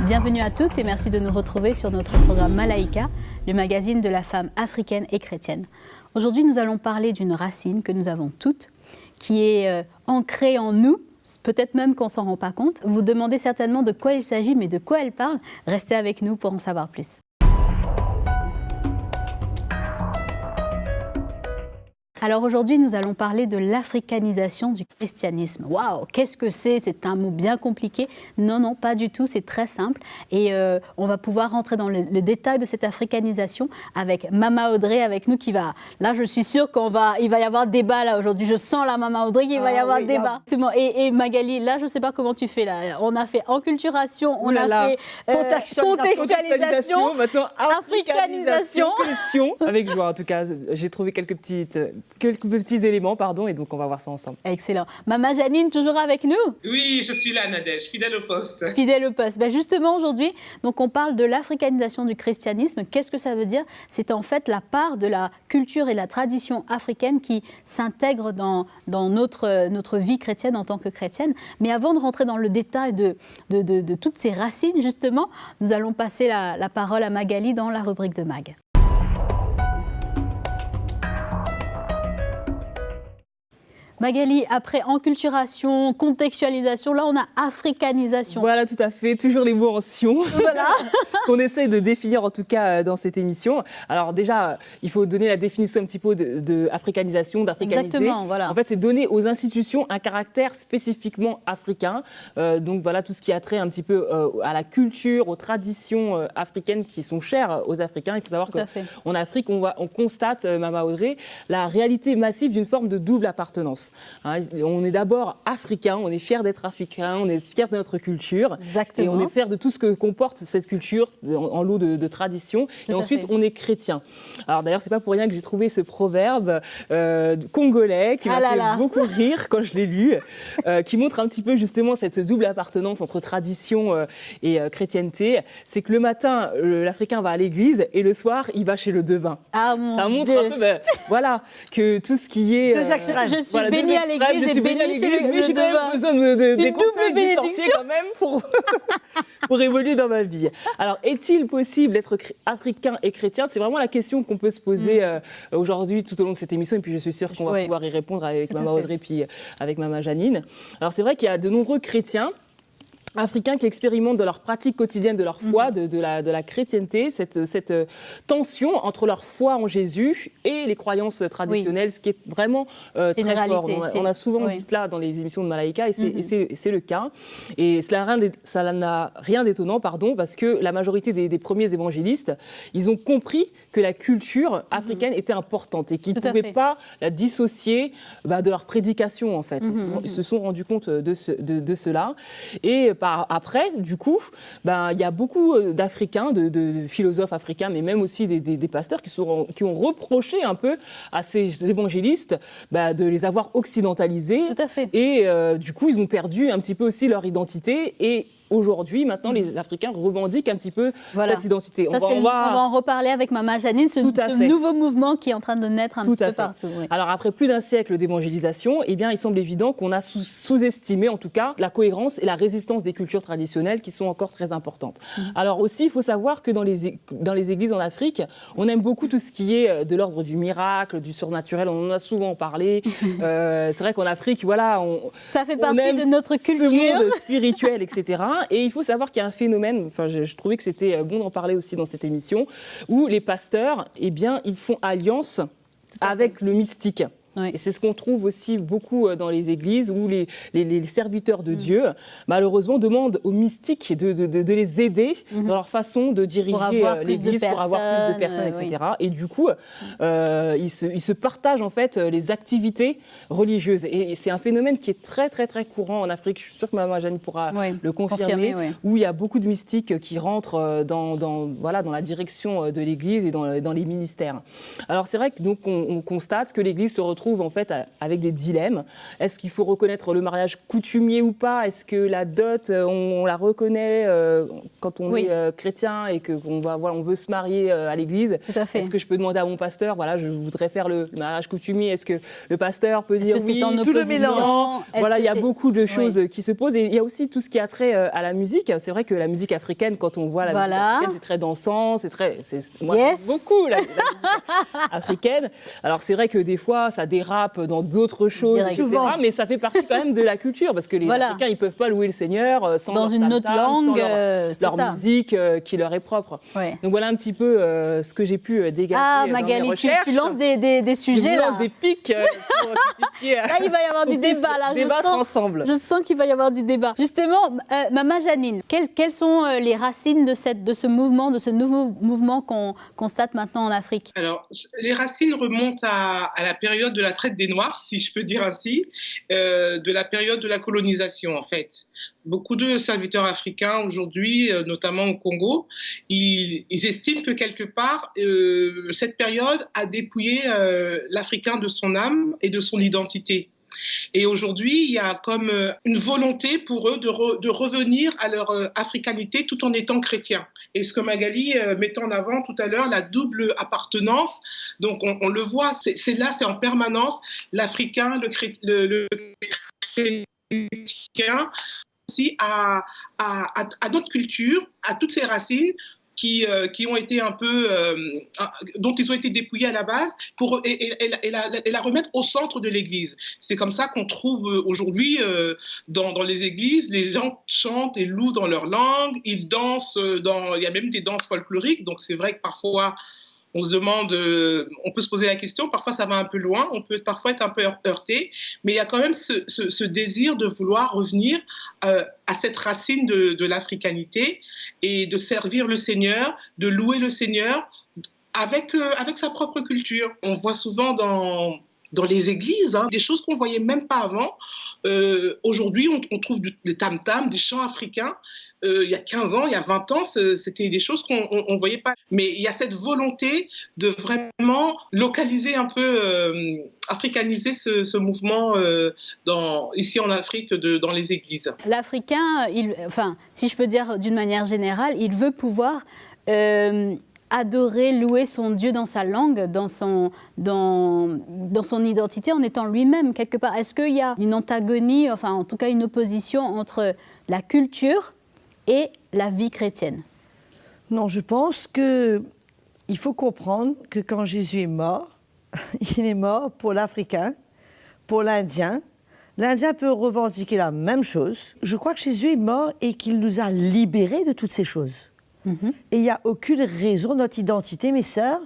Bienvenue à toutes et merci de nous retrouver sur notre programme Malaika, le magazine de la femme africaine et chrétienne. Aujourd'hui, nous allons parler d'une racine que nous avons toutes, qui est ancrée en nous, peut-être même qu'on ne s'en rend pas compte. Vous vous demandez certainement de quoi il s'agit, mais de quoi elle parle? Restez avec nous pour en savoir plus. Alors aujourd'hui, nous allons parler de l'africanisation du christianisme. Waouh, qu'est-ce que c'est? C'est un mot bien compliqué. Non, non, pas du tout, c'est très simple. Et on va pouvoir rentrer dans le détail de cette africanisation avec Mama Audrey avec nous qui va... Là, je suis sûre il va y avoir débat là aujourd'hui. Je sens la Mama Audrey qu'il va y avoir débat. Et Magali, là, je ne sais pas comment tu fais là. On a fait enculturation, on a fait contextualisation, maintenant africanisation. Avec joie, en tout cas, j'ai trouvé quelques petits éléments, et donc on va voir ça ensemble. Excellent. Maman Janine, toujours avec nous? Oui, je suis là, Nadège, fidèle au poste. Fidèle au poste. Ben justement, aujourd'hui, donc on parle de l'africanisation du christianisme. Qu'est-ce que ça veut dire? C'est en fait la part de la culture et la tradition africaine qui s'intègre dans notre vie chrétienne en tant que chrétienne. Mais avant de rentrer dans le détail de toutes ces racines, justement, nous allons passer la parole à Magali dans la rubrique de Mag. Magali, après enculturation, contextualisation, là on a africanisation. Voilà, tout à fait, toujours les mots en sion. Voilà. Qu'on essaie de définir en tout cas dans cette émission. Alors déjà, il faut donner la définition un petit peu de africanisation, d'africaniser. Exactement, voilà. En fait, c'est donner aux institutions un caractère spécifiquement africain. Donc voilà, tout ce qui a trait un petit peu à la culture, aux traditions africaines qui sont chères aux Africains. Il faut savoir qu'en Afrique, on constate, Mama Audrey, la réalité massive d'une forme de double appartenance. On est d'abord africain, on est fier d'être africain, on est fier de notre culture. Exactement. Et on est fier de tout ce que comporte cette culture en lot de traditions. Et ensuite, on est chrétien. Alors d'ailleurs, c'est pas pour rien que j'ai trouvé ce proverbe congolais qui m'a fait beaucoup rire quand je l'ai lu, qui montre un petit peu justement cette double appartenance entre tradition et chrétienneté. C'est que le matin, l'Africain va à l'église et le soir, il va chez le devin. Ah mon Ça montre Dieu. un peu, voilà, que tout ce qui est... Deux extrêmes. Je suis bénie à l'église et bénie chez le devin. Mais j'ai quand même besoin des conseils du sorcier quand même pour évoluer dans ma vie. Alors, est-il possible d'être africain et chrétien? C'est vraiment la question qu'on peut se poser aujourd'hui tout au long de cette émission. Et puis, je suis sûre qu'on va pouvoir y répondre avec Mama Audrey puis avec Mama Janine. Alors, c'est vrai qu'il y a de nombreux chrétiens africains qui expérimentent dans leur pratique quotidienne de leur foi, de la chrétienté, cette tension entre leur foi en Jésus et les croyances traditionnelles, ce qui est vraiment très fort. On a souvent dit cela dans les émissions de Malaika et c'est le cas. Et cela n'a rien d'étonnant, parce que la majorité des premiers évangélistes, ils ont compris que la culture africaine était importante et qu'ils ne pouvaient pas la dissocier de leur prédication, en fait. Ils se sont rendus compte de cela. Et après, du coup, il y a beaucoup d'Africains, de philosophes africains, mais même aussi des pasteurs qui ont reproché un peu à ces évangélistes de les avoir occidentalisés. Tout à fait. Et du coup, ils ont perdu un petit peu aussi leur identité. Et aujourd'hui, maintenant, les Africains revendiquent un petit peu cette identité. On va en reparler avec Mama Janine, ce nouveau mouvement qui est en train de naître un petit peu partout. Oui. Alors, après plus d'un siècle d'évangélisation, il semble évident qu'on a sous-estimé, en tout cas, la cohérence et la résistance des cultures traditionnelles qui sont encore très importantes. Alors aussi, il faut savoir que dans les églises en Afrique, on aime beaucoup tout ce qui est de l'ordre du miracle, du surnaturel. On en a souvent parlé. C'est vrai qu'en Afrique, ça fait partie de notre culture. Ce monde spirituel, etc. Et il faut savoir qu'il y a un phénomène, je trouvais que c'était bon d'en parler aussi dans cette émission, où les pasteurs, ils font alliance avec le mystique. Oui. Et c'est ce qu'on trouve aussi beaucoup dans les églises où les serviteurs de Dieu, malheureusement, demandent aux mystiques de les aider dans leur façon de diriger l'église pour avoir plus de personnes, etc. Oui. Et du coup, ils se partagent en fait les activités religieuses. Et c'est un phénomène qui est très, très, très courant en Afrique. Je suis sûre que Mama Janine pourra le confirmer, où il y a beaucoup de mystiques qui rentrent dans la direction de l'église et dans les ministères. Alors c'est vrai que donc on constate que l'église se retrouve retrouve en fait avec des dilemmes. Est-ce qu'il faut reconnaître le mariage coutumier ou pas? Est-ce que la dot, on la reconnaît quand on est chrétien et on veut se marier à l'église? Tout à fait. Est-ce que je peux demander à mon pasteur, voilà, je voudrais faire le mariage coutumier? Est-ce que le pasteur peut dire oui, tout le mélange? Voilà, il y a beaucoup de choses qui se posent. Et il y a aussi tout ce qui a trait à la musique. C'est vrai que la musique africaine, quand on voit la musique africaine, c'est très dansant, moi, j'aime beaucoup la musique africaine. Alors c'est vrai que des fois, ça dérape dans d'autres choses, etc. Mais ça fait partie quand même de la culture, parce que les Africains, ils peuvent pas louer le Seigneur sans dans une autre langue, sans leur musique qui leur est propre. Ouais. Donc voilà un petit peu ce que j'ai pu dégager dans Magali, mes recherches. tu lances des sujets là. Je lance des pics pour Là, il va y avoir du débat. Là, débattre ensemble. Je sens qu'il va y avoir du débat. Justement, Maman Janine, quelles sont les racines de ce mouvement, de ce nouveau mouvement qu'on constate maintenant en Afrique? Alors, les racines remontent à la période de la traite des Noirs, si je peux dire ainsi, de la période de la colonisation, en fait. Beaucoup de serviteurs africains aujourd'hui, notamment au Congo, ils estiment que quelque part, cette période a dépouillé l'Africain de son âme et de son identité. Et aujourd'hui, il y a comme une volonté pour eux de revenir à leur africanité tout en étant chrétiens. Et ce que Magali mettait en avant tout à l'heure, la double appartenance, donc on le voit, c'est en permanence, l'Africain, le chrétien, aussi à notre culture, à toutes ces racines, qui ont été un peu, dont ils ont été dépouillés à la base, et la remettre au centre de l'Église. C'est comme ça qu'on trouve aujourd'hui dans les églises, les gens chantent et louent dans leur langue, ils dansent, il y a même des danses folkloriques, donc c'est vrai que parfois on se demande, on peut se poser la question, parfois ça va un peu loin, on peut parfois être un peu heurté, mais il y a quand même ce désir de vouloir revenir à cette racine de l'africanité et de servir le Seigneur, de louer le Seigneur avec sa propre culture. On voit souvent dans les églises, des choses qu'on ne voyait même pas avant. Aujourd'hui, on trouve des tam-tams, des chants africains. Il y a 15 ans, il y a 20 ans, c'était des choses qu'on ne voyait pas. Mais il y a cette volonté de vraiment localiser un peu, africaniser ce mouvement ici en Afrique, dans les églises. L'Africain, si je peux dire d'une manière générale, il veut pouvoir adorer, louer son Dieu dans sa langue, dans son identité, en étant lui-même quelque part. Est-ce qu'il y a une antagonie, enfin en tout cas une opposition entre la culture et la vie chrétienne? Non, je pense qu'il faut comprendre que quand Jésus est mort, il est mort pour l'Africain, pour l'Indien. L'Indien peut revendiquer la même chose. Je crois que Jésus est mort et qu'il nous a libérés de toutes ces choses. Et il n'y a aucune raison, notre identité, mes sœurs,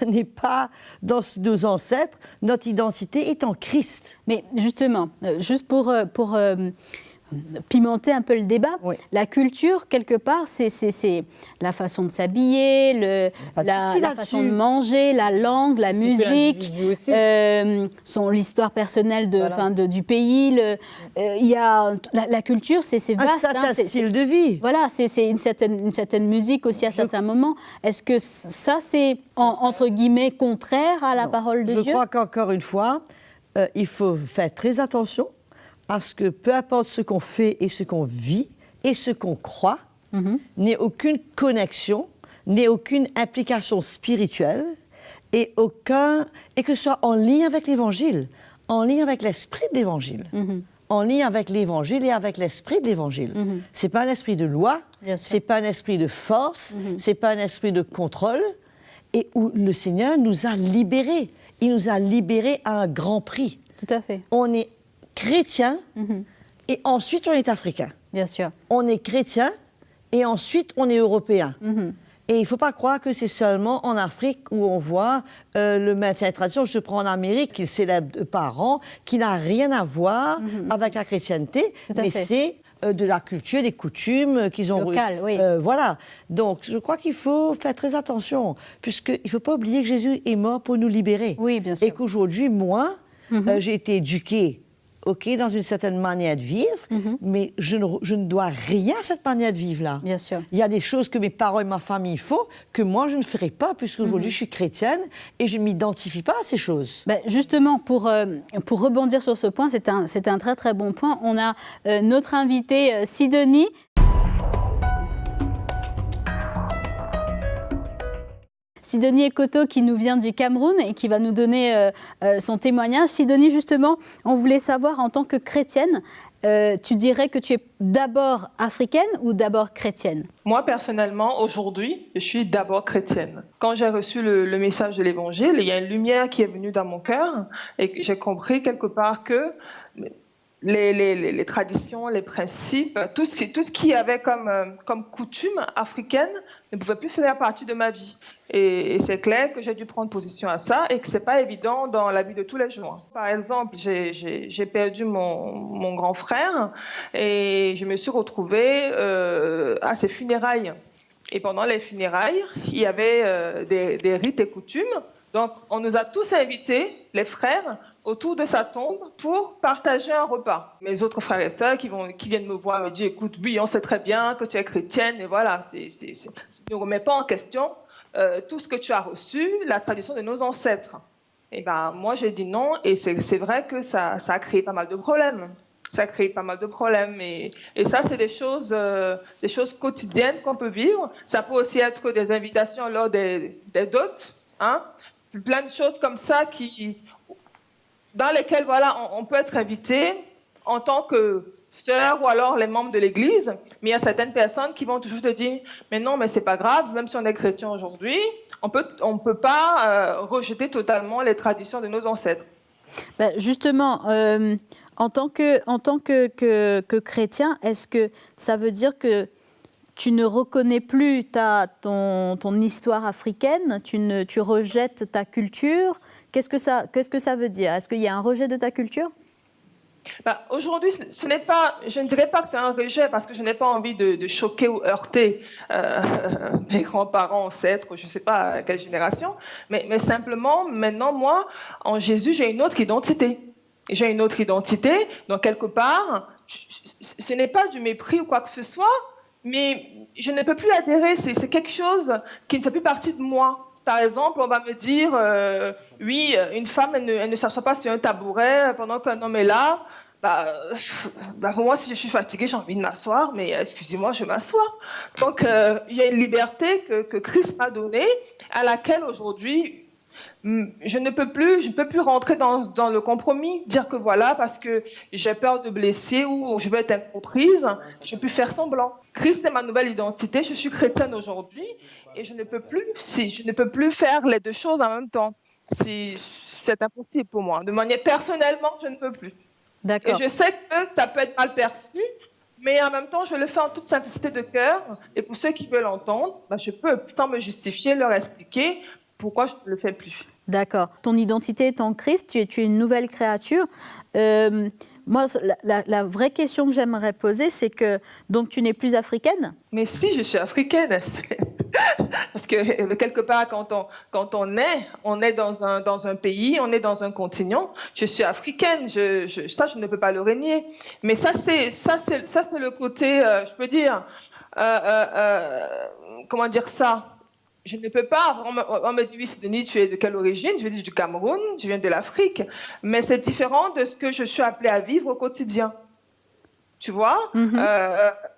n'est pas dans nos ancêtres, notre identité est en Christ. Mais justement, juste pour pimenter un peu le débat, la culture, quelque part, c'est la façon de s'habiller, la façon de manger, la langue, la musique, l'histoire personnelle du pays. Il y a la culture, c'est vaste. Un certain style de vie. Voilà, c'est une certaine musique aussi à certains moments. Est-ce que ça, c'est, entre guillemets, contraire à la parole de Dieu? Je crois qu'encore une fois, il faut faire très attention à ce que peu importe ce qu'on fait et ce qu'on vit et ce qu'on croit, n'ait aucune connexion, n'ait aucune implication spirituelle et que ce soit en lien avec l'Évangile, en lien avec l'esprit de l'Évangile, en lien avec l'Évangile et avec l'esprit de l'Évangile. C'est pas un esprit de loi, c'est pas un esprit de force, c'est pas un esprit de contrôle, et où le Seigneur nous a libérés. Il nous a libérés à un grand prix. Tout à fait. On est chrétien et ensuite on est africain. Bien sûr. On est chrétien et ensuite on est européen. Et il ne faut pas croire que c'est seulement en Afrique où on voit le maintien de tradition. Je prends en Amérique, qu'ils célèbrent par an, qui n'a rien à voir avec la chrétienté, mais c'est de la culture, des coutumes qu'ils ont... Locales, oui. Voilà. Donc, je crois qu'il faut faire très attention, puisqu'il ne faut pas oublier que Jésus est mort pour nous libérer. Oui, bien sûr. Et qu'aujourd'hui, moi, j'ai été éduquée OK, dans une certaine manière de vivre, mais je ne dois rien à cette manière de vivre-là. Bien sûr. Il y a des choses que mes parents et ma famille font que moi, je ne ferai pas, puisqu'aujourd'hui, je suis chrétienne et je ne m'identifie pas à ces choses. Ben justement, pour rebondir sur ce point, c'est un très très bon point. On a notre invitée Sidonie. Sidonie Ekoto qui nous vient du Cameroun et qui va nous donner son témoignage. Sidonie, justement, on voulait savoir en tant que chrétienne, tu dirais que tu es d'abord africaine ou d'abord chrétienne? Moi, personnellement, aujourd'hui, je suis d'abord chrétienne. Quand j'ai reçu le message de l'Évangile, il y a une lumière qui est venue dans mon cœur et j'ai compris quelque part que les traditions, les principes, tout ce qu'il y avait comme coutume africaine ne pouvait plus faire partie de ma vie. Et c'est clair que j'ai dû prendre position à ça et que c'est pas évident dans la vie de tous les jours. Par exemple, j'ai perdu mon grand frère et je me suis retrouvée à ses funérailles. Et pendant les funérailles, il y avait des rites et coutumes. Donc, on nous a tous invités, les frères, autour de sa tombe pour partager un repas. Mes autres frères et sœurs qui viennent me voir me disent « Écoute, oui, on sait très bien que tu es chrétienne, et voilà, ça ne remet pas en question tout ce que tu as reçu, la tradition de nos ancêtres. » Et ben, moi, j'ai dit non, et c'est vrai que ça a créé pas mal de problèmes. Ça crée pas mal de problèmes. Et ça, c'est des choses quotidiennes qu'on peut vivre. Ça peut aussi être des invitations lors des dots, hein, plein de choses comme ça dans lesquelles voilà, on peut être invité en tant que sœur ou alors les membres de l'Église. Mais il y a certaines personnes qui vont toujours te dire « Mais non, mais c'est pas grave, même si on est chrétien aujourd'hui, on peut pas rejeter totalement les traditions de nos ancêtres. » Ben justement, en tant que chrétien, est-ce que ça veut dire que tu ne reconnais plus ton histoire africaine, tu rejettes ta culture? Qu'est-ce que ça veut dire? Est-ce qu'il y a un rejet de ta culture? Aujourd'hui, je ne dirais pas que c'est un rejet parce que je n'ai pas envie de choquer ou heurter mes grands-parents, ancêtres, je ne sais pas à quelle génération, mais simplement, maintenant, moi, en Jésus, j'ai une autre identité. J'ai une autre identité, donc quelque part, ce n'est pas du mépris ou quoi que ce soit, mais je ne peux plus adhérer, c'est quelque chose qui ne fait plus partie de moi. Par exemple, on va me dire, oui, une femme, elle ne s'assoit pas sur un tabouret pendant qu'un homme est là. Pour moi, si je suis fatiguée, j'ai envie de m'asseoir, mais excusez-moi, je m'assois. Donc, il y a une liberté que Christ m'a donnée, à laquelle aujourd'hui, je ne peux plus rentrer dans le compromis, dire que voilà, parce que j'ai peur de blesser ou je vais être incomprise, je peux faire semblant. Christ est ma nouvelle identité, je suis chrétienne aujourd'hui et je ne peux plus faire les deux choses en même temps. C'est impossible pour moi. De manière personnellement, je ne peux plus. D'accord. Et je sais que ça peut être mal perçu, mais en même temps, je le fais en toute simplicité de cœur. Et pour ceux qui veulent entendre, je peux, sans me justifier, leur expliquer pourquoi je ne le fais plus. D'accord. Ton identité est en Christ, tu es une nouvelle créature. Moi, la vraie question que j'aimerais poser, c'est que donc tu n'es plus africaine? Mais si, je suis africaine. Parce que quelque part, quand on est dans un pays, on est dans un continent. Je suis africaine, ça je ne peux pas le renier. Mais ça c'est le côté, je peux dire, comment dire ça? Je ne peux pas. On me dit oui, Sidonie, tu es de quelle origine? Je dis du Cameroun, je viens de l'Afrique. Mais c'est différent de ce que je suis appelée à vivre au quotidien. Tu vois,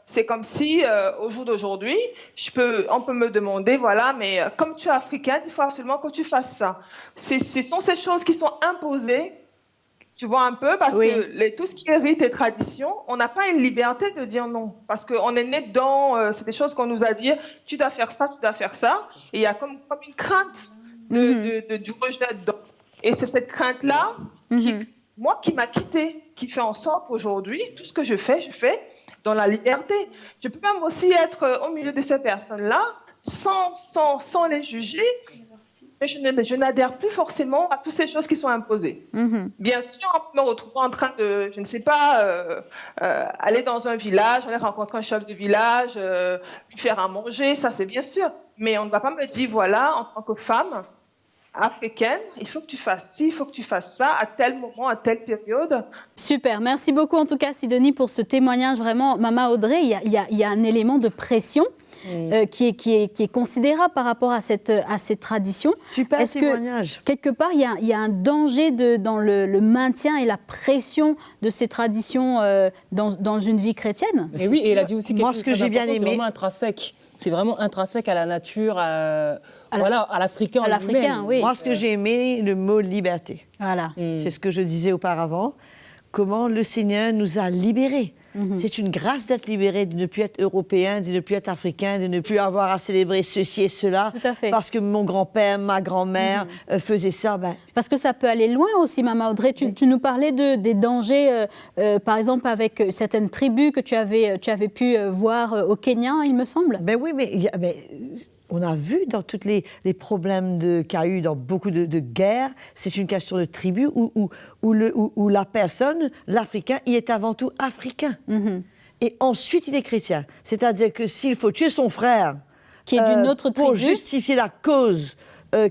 c'est comme si au jour d'aujourd'hui, on peut me demander, voilà, mais comme tu es africaine, il faut absolument que tu fasses ça. Ce sont ces choses qui sont imposées, tu vois un peu, parce que tout ce qui est rite et tradition, on n'a pas une liberté de dire non, parce qu'on est né dedans, c'est des choses qu'on nous a dit, tu dois faire ça, tu dois faire ça, et il y a comme une crainte du rejet dedans. Et c'est cette crainte-là qui m'a quittée, qui fait en sorte qu'aujourd'hui, tout ce que je fais dans la liberté. Je peux même aussi être au milieu de ces personnes-là, sans les juger, mais je n'adhère plus forcément à toutes ces choses qui sont imposées. Bien sûr, on peut me retrouver en train de, je ne sais pas, aller dans un village, aller rencontrer un chef de village, lui faire à manger, ça c'est bien sûr. Mais on ne va pas me dire, voilà, en tant que femme, africaine, il faut que tu fasses ci, il faut que tu fasses ça, à tel moment, à telle période. Super, merci beaucoup en tout cas Sidonie pour ce témoignage. Vraiment, Maman Audrey, il y a un élément de pression qui est considérable par rapport à cette tradition. Super Est-ce témoignage. que, quelque part, il y a un danger dans le maintien et la pression de ces traditions dans une vie chrétienne? Mais oui, et il a dit aussi quelque Moi, chose ce que de j'ai bien important, c'est aimé- vraiment intrinsèque. C'est vraiment intrinsèque à la nature, à l'Africain. à l'Africain, lui-même. oui. Moi, ce que j'ai aimé, le mot liberté. Voilà. C'est ce que je disais auparavant. Comment le Seigneur nous a libérés. C'est une grâce d'être libéré, de ne plus être européen, de ne plus être africain, de ne plus avoir à célébrer ceci et cela. Tout à fait. Parce que mon grand-père, ma grand-mère faisaient ça. Ben, Parce que ça peut aller loin aussi, Maman Audrey. Tu nous parlais des dangers, par exemple, avec certaines tribus que tu avais pu voir au Kenya, il me semble. ben oui, mais on a vu dans tous les problèmes qu'il y a eu dans beaucoup de guerres, c'est une question de tribu où la personne, l'Africain, il est avant tout africain. Et ensuite, il est chrétien. C'est-à-dire que s'il faut tuer son frère Qui est d'une autre pour tribu. justifier la cause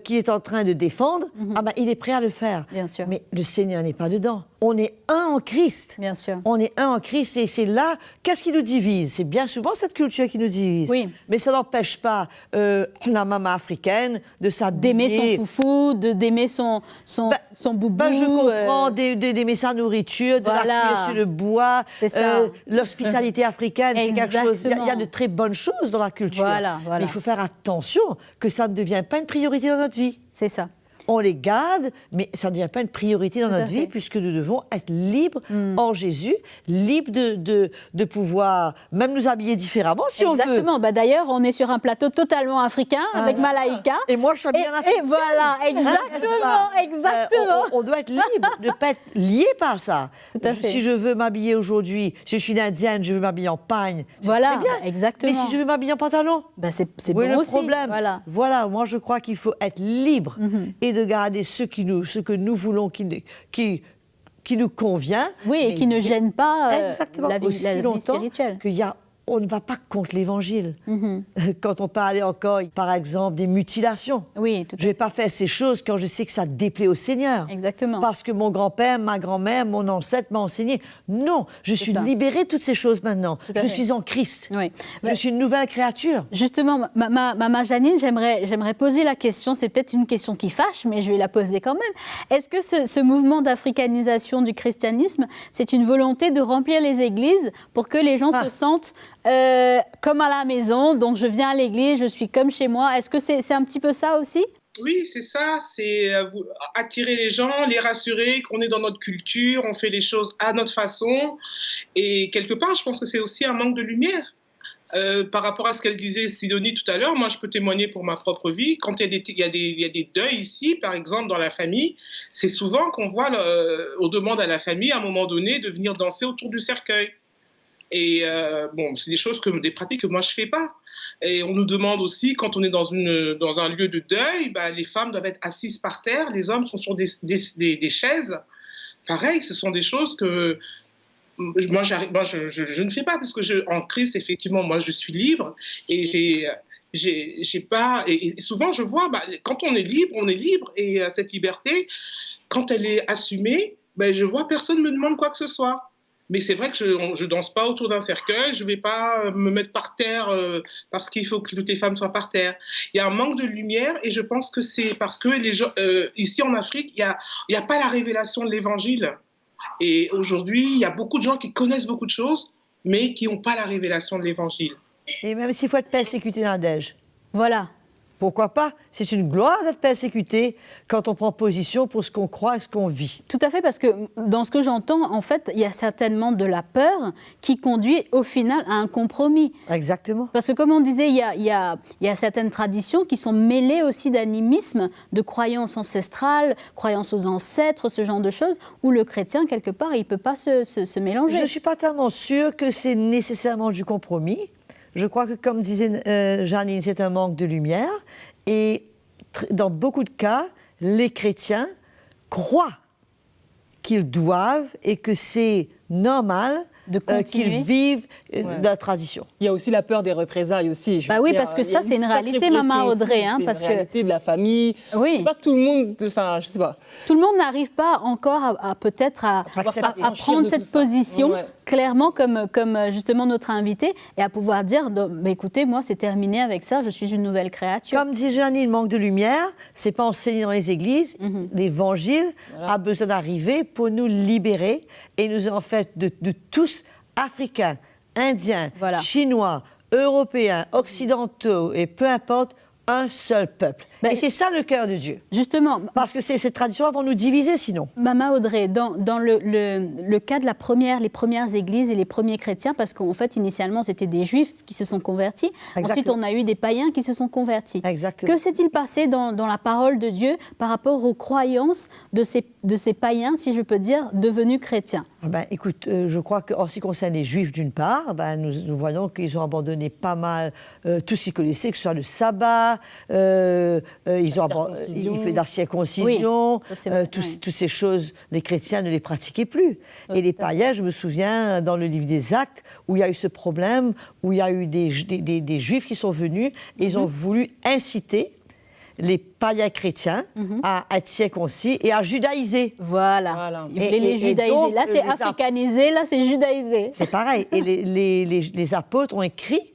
qu'il est en train de défendre, ah ben, il est prêt à le faire. Bien sûr. Mais le Seigneur n'est pas dedans. On est un en Christ. Bien sûr. On est un en Christ et c'est là, qu'est-ce qui nous divise? C'est bien souvent cette culture qui nous divise. Oui. Mais ça n'empêche pas la maman africaine de s'habiller. D'aimer son foufou, d'aimer son boubou. Ben, je comprends d'aimer sa nourriture, de Voilà. la cuire sur le bois, C'est ça. l'hospitalité africaine, c'est quelque chose. Il y a Exactement. de très bonnes choses dans la culture. Voilà. Mais il faut faire attention que ça ne devienne pas une priorité dans notre vie. C'est ça. On les garde, mais ça ne devient pas une priorité dans Tout à notre vie, fait. puisque nous devons être libres en Jésus, libres de pouvoir même nous habiller différemment si on veut. Exactement. Bah, d'ailleurs, on est sur un plateau totalement africain avec Malaïka. Et moi, je suis bien Et voilà, exactement. On doit être libre, de ne pas être lié par ça. Tout à fait. Si je veux m'habiller aujourd'hui, si je suis une indienne, je veux m'habiller en pagne. c'est Voilà, très bien. exactement. Mais si je veux m'habiller en pantalon, Bah, c'est où est bon le aussi. problème? Voilà, moi je crois qu'il faut être libre et de garder ce que nous voulons qui nous convient. Oui, et mais qui ne gêne pas exactement la vie aussi longtemps spirituelle. on ne va pas contre l'Évangile. Quand on parlait encore, par exemple, des mutilations. Oui, tout à Je ne vais pas faire ces choses quand je sais que ça déplaît au Seigneur. Exactement. Parce que mon grand-père, ma grand-mère, mon ancêtre m'a enseigné. Non, je suis ça. libérée de toutes ces choses maintenant. à Je fait. suis en Christ. Oui. Je suis une nouvelle créature. Justement, Maman Janine, j'aimerais poser la question, c'est peut-être une question qui fâche, mais je vais la poser quand même. Est-ce que ce mouvement d'africanisation du christianisme, c'est une volonté de remplir les églises pour que les gens se sentent comme à la maison, donc je viens à l'église, je suis comme chez moi. Est-ce que c'est un petit peu ça aussi? Oui, c'est ça, c'est attirer les gens, les rassurer qu'on est dans notre culture, on fait les choses à notre façon. Et quelque part, je pense que c'est aussi un manque de lumière. Par rapport à ce qu'elle disait Sidonie tout à l'heure, moi je peux témoigner pour ma propre vie. Quand il y a des deuils ici, par exemple dans la famille, c'est souvent qu'on voit, on demande à la famille à un moment donné de venir danser autour du cercueil. Et bon, c'est des pratiques que moi je fais pas. Et on nous demande aussi, quand on est dans un lieu de deuil, bah, les femmes doivent être assises par terre, les hommes sont sur des chaises. Pareil, ce sont des choses que moi je ne fais pas, parce que en Christ, effectivement, moi je suis libre et j'ai pas. Et souvent je vois, bah, quand on est libre, et cette liberté, quand elle est assumée, bah, je vois personne me demande quoi que ce soit. Mais c'est vrai que je danse pas autour d'un cercueil, je vais pas me mettre par terre parce qu'il faut que toutes les femmes soient par terre. Il y a un manque de lumière et je pense que c'est parce que les gens, ici en Afrique, il y a pas la révélation de l'Évangile. Et aujourd'hui, il y a beaucoup de gens qui connaissent beaucoup de choses, mais qui n'ont pas la révélation de l'Évangile. Et même s'il faut être persécuté dans la dèche. Voilà. Pourquoi pas? C'est une gloire d'être persécuté quand on prend position pour ce qu'on croit et ce qu'on vit. Tout à fait, parce que dans ce que j'entends, en fait, il y a certainement de la peur qui conduit au final à un compromis. Exactement. Parce que comme on disait, il y a certaines traditions qui sont mêlées aussi d'animisme, de croyances ancestrales, croyances aux ancêtres, ce genre de choses, où le chrétien, quelque part, il ne peut pas se mélanger. Je ne suis pas tellement sûre que c'est nécessairement du compromis. Je crois que, comme disait Janine, c'est un manque de lumière. Et dans beaucoup de cas, les chrétiens croient qu'ils doivent et que c'est normal De continuer. qu'ils vivent de la tradition. Il y a aussi la peur des représailles aussi. Bah oui, parce que ça, c'est une réalité, maman Audrey. C'est parce une réalité de la famille. Oui. C'est pas tout le monde, enfin, je sais pas. Tout le monde n'arrive pas encore peut-être à prendre cette position clairement comme justement notre invité et à pouvoir dire bah, écoutez, moi, c'est terminé avec ça, je suis une nouvelle créature. Comme dit Jeannie, le manque de lumière, c'est pas enseigné dans les églises. L'évangile a besoin d'arriver pour nous libérer et nous en fait de tous africains, indiens, chinois, européens, occidentaux et peu importe, un seul peuple. Et c'est ça le cœur de Dieu. Justement. Parce que ces traditions vont nous diviser sinon. Maman Audrey, dans le cas de les premières églises et les premiers chrétiens, parce qu'en fait, initialement, c'était des juifs qui se sont convertis. Exactement. Ensuite, on a eu des païens qui se sont convertis. Exactement. Que s'est-il passé dans la parole de Dieu par rapport aux croyances de ces païens, si je peux dire, devenus chrétiens? Écoute, je crois qu'en ce qui concerne les juifs, d'une part, nous voyons qu'ils ont abandonné pas mal tout ce qu'ils connaissaient, que ce soit le sabbat, ils fait de la circoncision, toutes ces choses, les chrétiens ne les pratiquaient plus. Et les païens, je me souviens, dans le livre des Actes, où il y a eu ce problème, où il y a eu des juifs qui sont venus, et ils ont voulu inciter les païens chrétiens à être circoncis et à judaïser. Voilà. Ils voulaient les judaïser. Donc, là, c'est africanisé, là, c'est judaïsé. C'est pareil. Et les apôtres ont écrit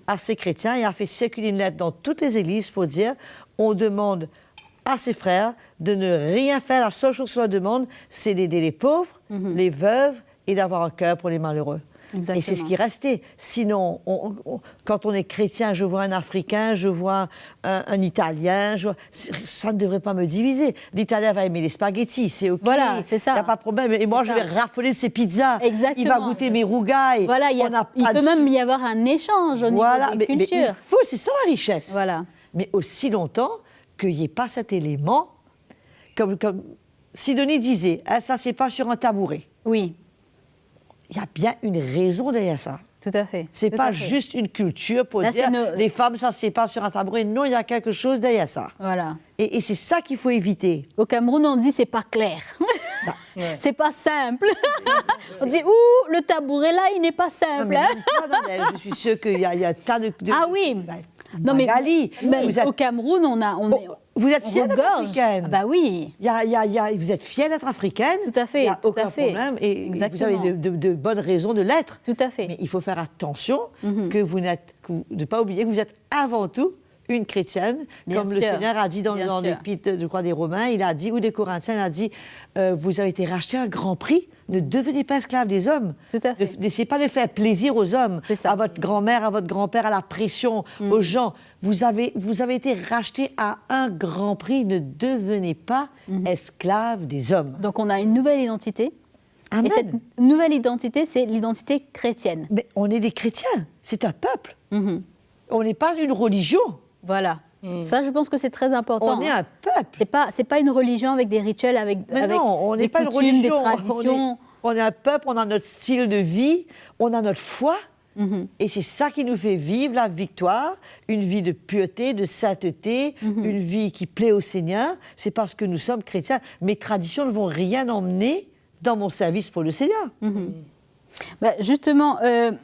à ces chrétiens et a fait circuler une lettre dans toutes les églises pour dire on demande à ses frères de ne rien faire. La seule chose qu'on leur demande, c'est d'aider les pauvres, les veuves et d'avoir un cœur pour les malheureux. Exactement. Et c'est ce qui restait. Sinon, quand on est chrétien, je vois un Africain, je vois un Italien, ça ne devrait pas me diviser. L'Italien va aimer les spaghettis, c'est OK. Voilà, c'est ça. Il n'y a pas de problème. Et moi, je vais raffoler de ses pizzas. Exactement. Il va goûter mes rougailles. Voilà, il peut même y avoir un échange au niveau des cultures. Mais il faut, c'est ça la richesse. Voilà. Mais aussi longtemps qu'il n'y ait pas cet élément, comme Sidonie disait, elle ne s'assied pas sur un tabouret. Oui. Il y a bien une raison derrière ça. Tout à fait. C'est pas juste une culture pour dire les femmes ne s'assiedent pas sur un tabouret. Non, il y a quelque chose derrière ça. Voilà. Et c'est ça qu'il faut éviter. Au Cameroun, on dit c'est pas clair. C'est pas simple. On dit le tabouret là, il n'est pas simple. Je suis sûre qu'il y a tas de. Ah oui. Non mais au Cameroun, vous êtes fière d'être africaine. Bah oui. Vous êtes fière d'être africaine. Tout à fait. Il n'y a aucun problème. Et vous avez de bonnes raisons de l'être. Tout à fait. Mais il faut faire attention de ne pas oublier que vous êtes avant tout une chrétienne. Bien comme sûr. Le Seigneur a dit dans l'Épître, je crois, des Romains, il a dit, ou des Corinthiens, il a dit vous avez été rachetés à un grand prix. Ne devenez pas esclaves des hommes. Tout à fait. N'essayez pas de faire plaisir aux hommes, à votre grand-mère, à votre grand-père, à la pression, aux gens. Vous avez été rachetés à un grand prix. Ne devenez pas esclaves des hommes. Donc on a une nouvelle identité. Amen. Et cette nouvelle identité, c'est l'identité chrétienne. Mais on est des chrétiens. C'est un peuple. On n'est pas une religion. Voilà. Ça, je pense que c'est très important. On est un peuple. C'est pas une religion avec des rituels, avec non, on n'est pas une coutumes, religion. des traditions. On est un peuple, on a notre style de vie, on a notre foi. Et c'est ça qui nous fait vivre la victoire, une vie de pureté, de sainteté, une vie qui plaît au Seigneur. C'est parce que nous sommes chrétiens. Mes traditions ne vont rien emmener dans mon service pour le Seigneur. Justement,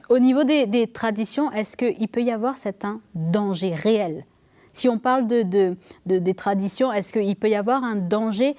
au niveau des traditions, est-ce qu'il peut y avoir un danger réel ? Si on parle des traditions, est-ce qu'il peut y avoir un danger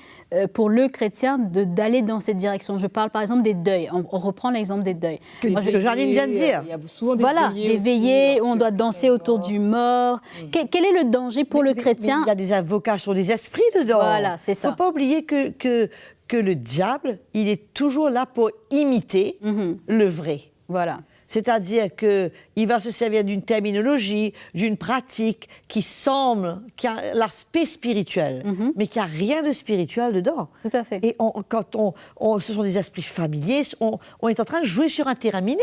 pour le chrétien d'aller dans cette direction? Je parle par exemple des deuils. On reprend l'exemple des deuils. Que Janine vient de dire. Il y a souvent des veillées. Des veillées où on doit danser autour du mort. Quel est le danger pour le chrétien? Il y a des invocations des esprits dedans. Voilà, c'est ça. Il ne faut pas oublier que le diable, il est toujours là pour imiter le vrai. Voilà. C'est-à-dire qu'il va se servir d'une terminologie, d'une pratique qui a l'aspect spirituel, mais qui n'a rien de spirituel dedans. Tout à fait. Et ce sont des esprits familiers, on est en train de jouer sur un terrain miné.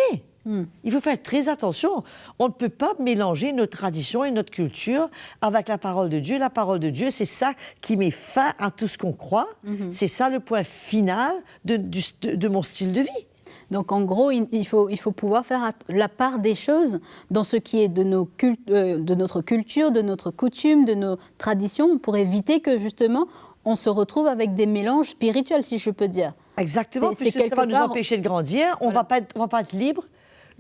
Il faut faire très attention. On ne peut pas mélanger notre tradition et notre culture avec la parole de Dieu. La parole de Dieu, c'est ça qui met fin à tout ce qu'on croit. C'est ça le point final de mon style de vie. Donc en gros, il faut pouvoir faire la part des choses dans ce qui est de notre culture, de notre coutume, de nos traditions, pour éviter que justement on se retrouve avec des mélanges spirituels, si je peux dire. Exactement, puisque ça va nous empêcher de grandir, on ne va pas être libre.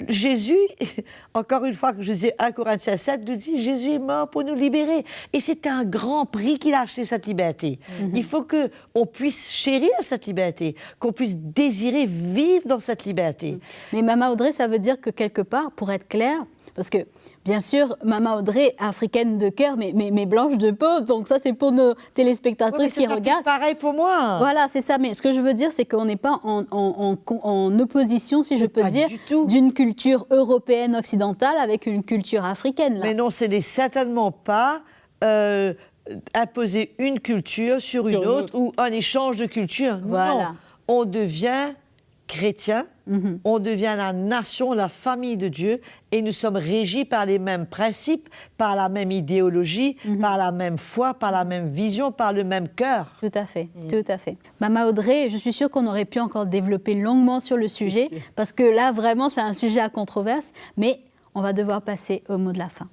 Jésus, encore une fois que je disais 1 Corinthiens 7, nous dit Jésus est mort pour nous libérer. Et c'est un grand prix qu'il a acheté cette liberté. Il faut qu'on puisse chérir cette liberté, qu'on puisse désirer vivre dans cette liberté. Mais Mama Audrey, ça veut dire que quelque part, pour être clair, parce que bien sûr, Mama Audrey, africaine de cœur, mais blanche de peau, donc ça c'est pour nos téléspectatrices qui regardent. Pareil pour moi. Voilà, c'est ça. Mais ce que je veux dire, c'est qu'on n'est pas en opposition, si je peux dire, d'une culture européenne occidentale avec une culture africaine. Là. Mais non, ce n'est certainement pas imposer une culture sur une autre ou un échange de culture. Voilà. Non, on devient chrétien, on devient la nation, la famille de Dieu, et nous sommes régis par les mêmes principes, par la même idéologie, par la même foi, par la même vision, par le même cœur. Tout à fait, tout à fait. Mama Audrey, je suis sûre qu'on aurait pu encore développer longuement sur le sujet, parce que là, vraiment, c'est un sujet à controverse, mais on va devoir passer au mot de la fin.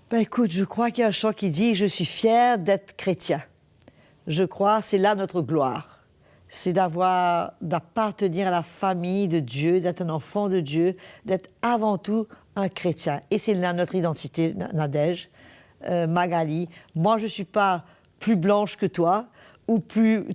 Ben écoute, je crois qu'il y a un chant qui dit « Je suis fier d'être chrétien ». Je crois, c'est là notre gloire. C'est d'appartenir à la famille de Dieu, d'être un enfant de Dieu, d'être avant tout un chrétien. Et c'est là notre identité, Nadège, Magali. Moi, je ne suis pas plus blanche que toi, ou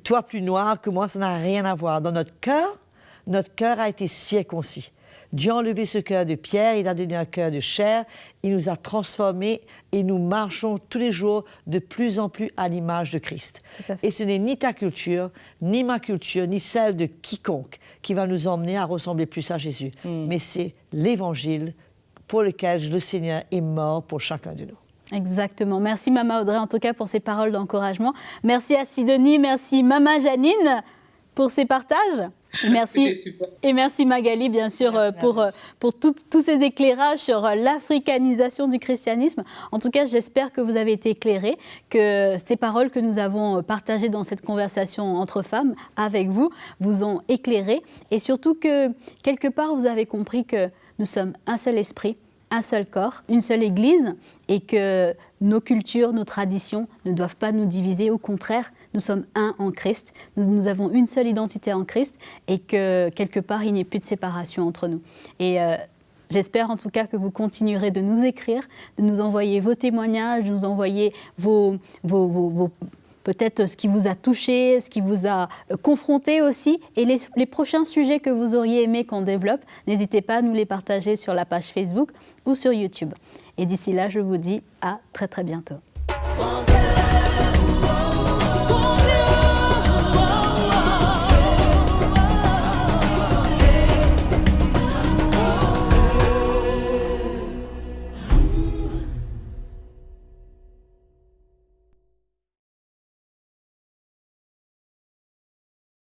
toi plus noire que moi, ça n'a rien à voir. Dans notre cœur a été circoncis. Dieu a enlevé ce cœur de pierre, il a donné un cœur de chair, il nous a transformés et nous marchons tous les jours de plus en plus à l'image de Christ. Et ce n'est ni ta culture, ni ma culture, ni celle de quiconque qui va nous emmener à ressembler plus à Jésus. Mais c'est l'Évangile pour lequel le Seigneur est mort pour chacun de nous. Exactement. Merci Mama Audrey en tout cas pour ces paroles d'encouragement. Merci à Sidonie, merci Mama Janine pour ces partages. Et merci Magali, bien sûr, pour tous ces éclairages sur l'africanisation du christianisme. En tout cas, j'espère que vous avez été éclairés, que ces paroles que nous avons partagées dans cette conversation entre femmes avec vous ont éclairé. Et surtout que, quelque part, vous avez compris que nous sommes un seul esprit, un seul corps, une seule Église, et que nos cultures, nos traditions ne doivent pas nous diviser. Au contraire, nous sommes un en Christ. Nous avons une seule identité en Christ, et que quelque part, il n'y ait plus de séparation entre nous. Et j'espère en tout cas que vous continuerez de nous écrire, de nous envoyer vos témoignages, de nous envoyer peut-être ce qui vous a touché, ce qui vous a confronté aussi, et les prochains sujets que vous auriez aimé qu'on développe, n'hésitez pas à nous les partager sur la page Facebook ou sur YouTube. Et d'ici là, je vous dis à très très bientôt.